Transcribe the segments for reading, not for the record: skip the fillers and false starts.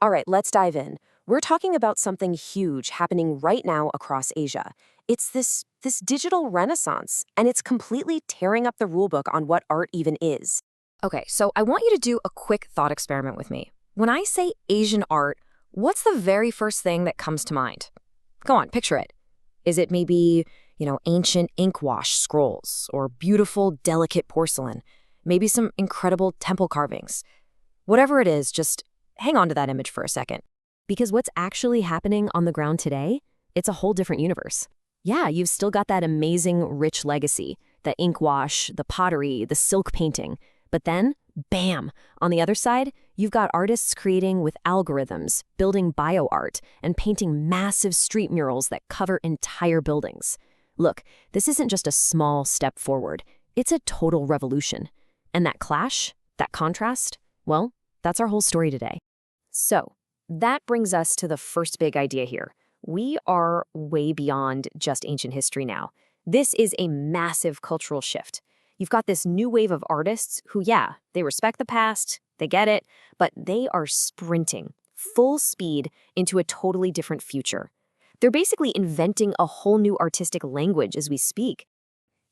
All right, let's dive in. We're talking about something huge happening right now across Asia. It's this digital renaissance, and it's completely tearing up the rulebook on what art even is. Okay, so I want you to do a quick thought experiment with me. When I say Asian art, what's the very first thing that comes to mind? Go on, picture it. Is it maybe, ancient ink wash scrolls or beautiful, delicate porcelain? Maybe some incredible temple carvings? Whatever it is, just hang on to that image for a second. Because what's actually happening on the ground today, it's a whole different universe. Yeah, you've still got that amazing, rich legacy, the ink wash, the pottery, the silk painting. But then, bam, on the other side, you've got artists creating with algorithms, building bioart, and painting massive street murals that cover entire buildings. Look, this isn't just a small step forward. It's a total revolution. And that clash, that contrast, well, that's our whole story today. So, that brings us to the first big idea here. We are way beyond just ancient history now. This is a massive cultural shift. You've got this new wave of artists who, yeah, they respect the past, they get it, but they are sprinting full speed into a totally different future. They're basically inventing a whole new artistic language as we speak.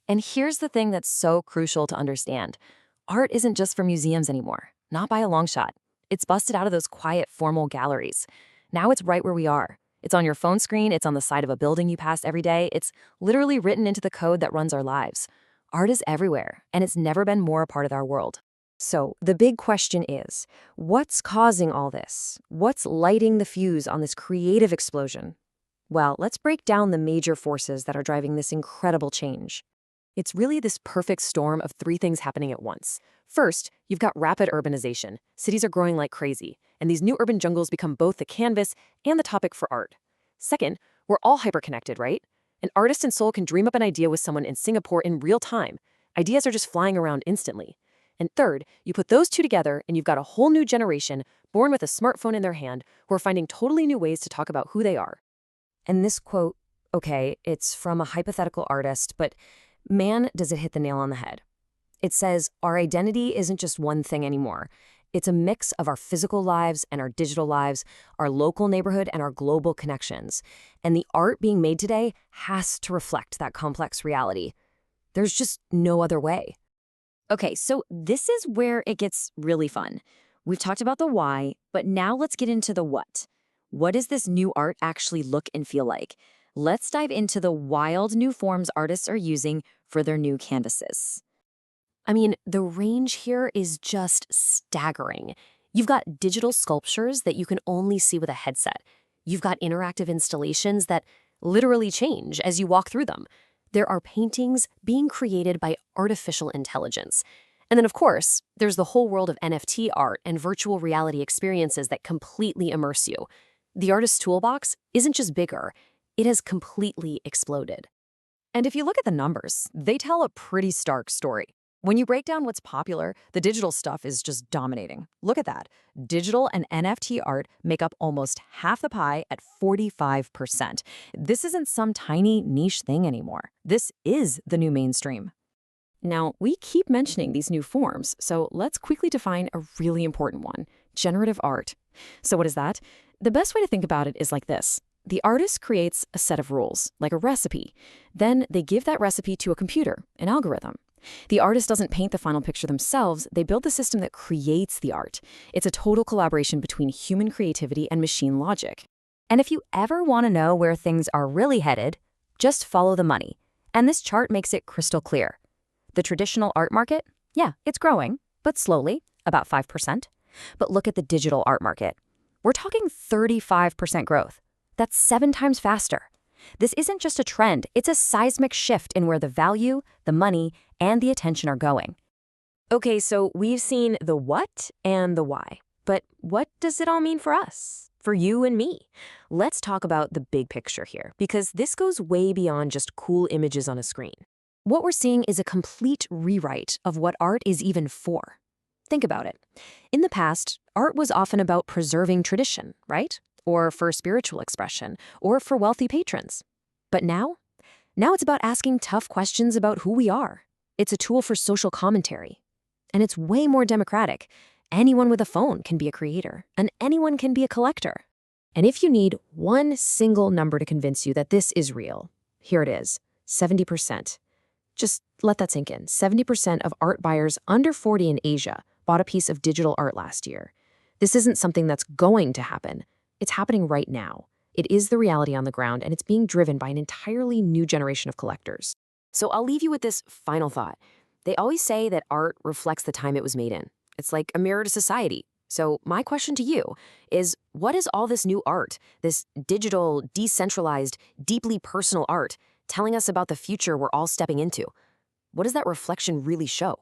And here's the thing that's so crucial to understand. Art isn't just for museums anymore, not by a long shot. It's busted out of those quiet, formal galleries. Now it's right where we are. It's on your phone screen, it's on the side of a building you pass every day. It's literally written into the code that runs our lives. Art is everywhere, and it's never been more a part of our world. So the big question is, what's causing all this? What's lighting the fuse on this creative explosion? Well, let's break down the major forces that are driving this incredible change. It's really this perfect storm of three things happening at once. First, you've got rapid urbanization. Cities are growing like crazy, and these new urban jungles become both the canvas and the topic for art. Second, we're all hyperconnected, right? An artist in Seoul can dream up an idea with someone in Singapore in real time. Ideas are just flying around instantly. And third, you put those two together and you've got a whole new generation born with a smartphone in their hand who are finding totally new ways to talk about who they are. And this quote, okay, it's from a hypothetical artist, but man, does it hit the nail on the head. It says, our identity isn't just one thing anymore. It's a mix of our physical lives and our digital lives, our local neighborhood and our global connections. And the art being made today has to reflect that complex reality. There's just no other way. Okay, so this is where it gets really fun. We've talked about the why, but now let's get into the what. What does this new art actually look and feel like? Let's dive into the wild new forms artists are using for their new canvases. I mean, the range here is just staggering. You've got digital sculptures that you can only see with a headset. You've got interactive installations that literally change as you walk through them. There are paintings being created by artificial intelligence. And then, of course, there's the whole world of NFT art and virtual reality experiences that completely immerse you. The artist's toolbox isn't just bigger, it has completely exploded. And if you look at the numbers, they tell a pretty stark story. When you break down what's popular, the digital stuff is just dominating. Look at that. Digital and NFT art make up almost half the pie at 45%. This isn't some tiny niche thing anymore. This is the new mainstream. Now, we keep mentioning these new forms, so let's quickly define a really important one, generative art. So what is that? The best way to think about it is like this. The artist creates a set of rules, like a recipe. Then they give that recipe to a computer, an algorithm. The artist doesn't paint the final picture themselves, they build the system that creates the art. It's a total collaboration between human creativity and machine logic. And if you ever want to know where things are really headed, just follow the money. And this chart makes it crystal clear. The traditional art market, yeah, it's growing, but slowly, about 5%. But look at the digital art market. We're talking 35% growth. That's 7 times faster. This isn't just a trend, it's a seismic shift in where the value, the money, and the attention are going. Okay, so we've seen the what and the why. But what does it all mean for us? For you and me? Let's talk about the big picture here, because this goes way beyond just cool images on a screen. What we're seeing is a complete rewrite of what art is even for. Think about it. In the past, art was often about preserving tradition, right? Or for spiritual expression, or for wealthy patrons. But now it's about asking tough questions about who we are. It's a tool for social commentary. And it's way more democratic. anyone with a phone can be a creator, and anyone can be a collector. And if you need one single number to convince you that this is real, here it is, 70%. Just let that sink in. 70% of art buyers under 40 in Asia bought a piece of digital art last year. This isn't something that's going to happen. It's happening right now. It is the reality on the ground, and it's being driven by an entirely new generation of collectors. So I'll leave you with this final thought. They always say that art reflects the time it was made in. It's like a mirror to society. So my question to you is, what is all this new art, this digital, decentralized, deeply personal art, telling us about the future we're all stepping into? What does that reflection really show?